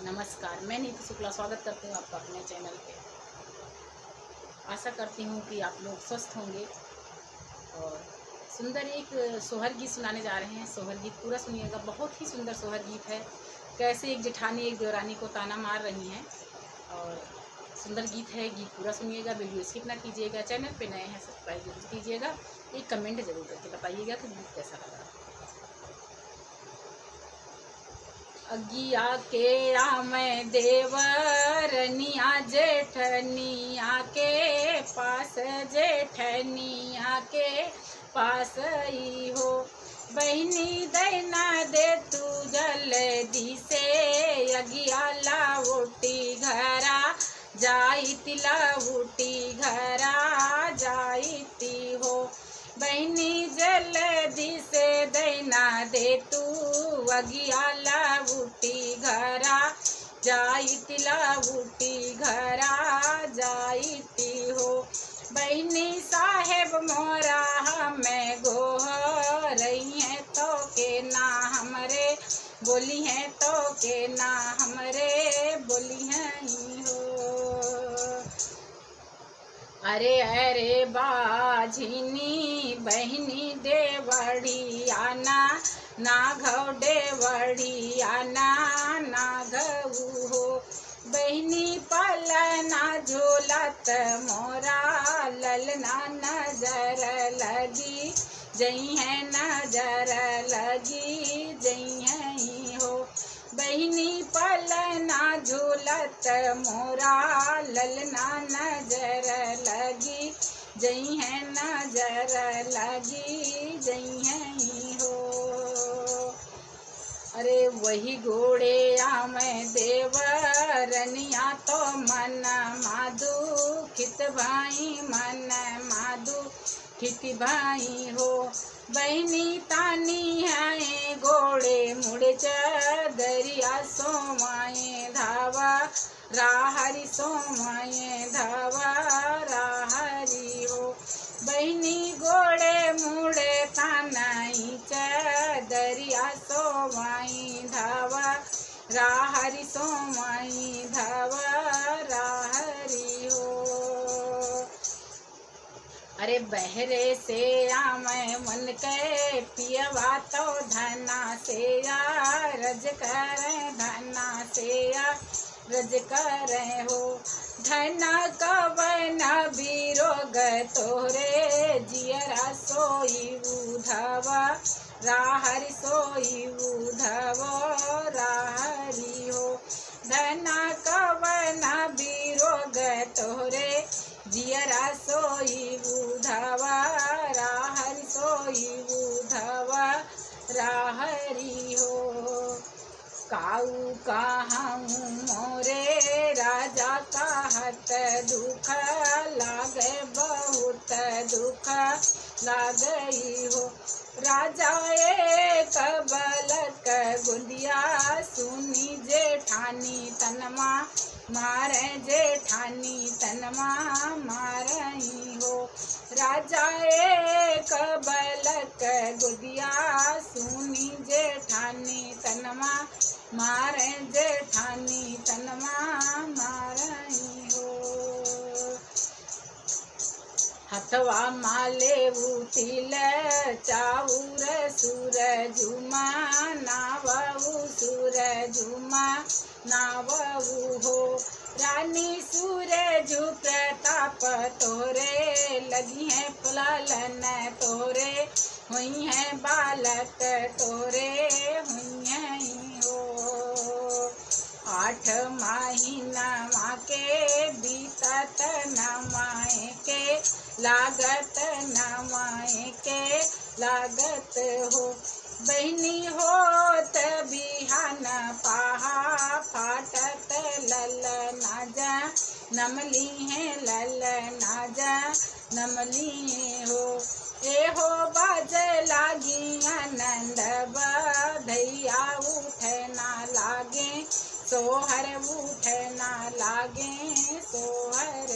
नमस्कार, मैं नीतू शुक्ला स्वागत करती हूँ आपका अपने चैनल पे। आशा करती हूँ कि आप लोग स्वस्थ होंगे और सुंदर एक सोहर गीत सुनाने जा रहे हैं। सोहर गीत पूरा सुनिएगा, बहुत ही सुंदर सोहर गीत है। कैसे एक जेठानी एक देवरानी को ताना मार रही हैं और सुंदर गीत है। गीत पूरा सुनिएगा, वीडियो स्किप ना कीजिएगा। चैनल पे नए हैं सब्सक्राइब जरूर कीजिएगा। एक कमेंट जरूर करके बताइएगा कि गीत कैसा लगा। अगिया के आमे देवरनिया जेठनिया के पास, जेठनिया के पास ही हो। बहनी दैना दे तू जल्दी से, अगिया लाउटी घरा जाइती, लाउटी घरा जाइती हो। बहनी जल्दी से दैना दे तू, अगिया लाउटी घरा जाइती, लाउटी घरा जाइती हो। बहनी साहेब मोरा हमें गोह रही हैं तो के ना हमरे बोली हैं, तो के ना हमरे बोली हैं हो। अरे अरे बाझिनी बहनी देवड़िया ना घव देवड़िया ना घऊ हो। बहनी पलना झोलत मोरा ललना नजर लगी जई है, नजर लगी जई है हो। बहनी पलना झूलत मोरा ललना नजर लगी जई है, नजर लगी जई है हो। अरे वही घोड़े आमे देवरनिया तो मन माधु खित भाई, मन माधु खित भाई हो। बहनी तानी है घोड़े मुड़ दरिया सोमाए धावा राहरी, सोमाए धावा राहरी हो। बहनी घोड़े मुड़े तानाई दरिया सोमाई धावा राहरी, सोमाई धावा राहरी हो। अरे बहरे से आमे मन के पियवा तो धना से या रज करे, धना से या रज करे हो। धना कवन बिरोग तोरे जियरा सोई उधवा राहरी, सोई उधवा राहरी हो। धना कवन बिरोग तोरे जियरा सोई उधवा राहरी, सोई उधवा राहरी हो। काऊ कहूँ मोरे राजा कहत दुख लागे, बहुत दुख लागई हो। राजा एक बलक गुंदिया सुनी जेठानी तनमा मारे, जेठानी तनमा मारही हो। राजा एक बलक गुदिया सुनी जेठानी तनमा मारे, जेठानी तनमा मारही हो। हथवा माले उतिल चाउर सूरजुमा नावऊ, सूरजुमा नावऊ हो। रानी सूरजु प्रताप तोरे लगी है पलालन तोरे हुई है, बालक तोरे हुई है हो। 8 महीना के बीतत नमाए के लागत, नमाए के लागत हो। बहनी होत बिहान पाहा फाटत ललना जा नमली है, ललना जा नमली हो। ए हो बाज लागी आनंद बधैया उठ ना लागे सोहर, उठ ना लागे सोहर।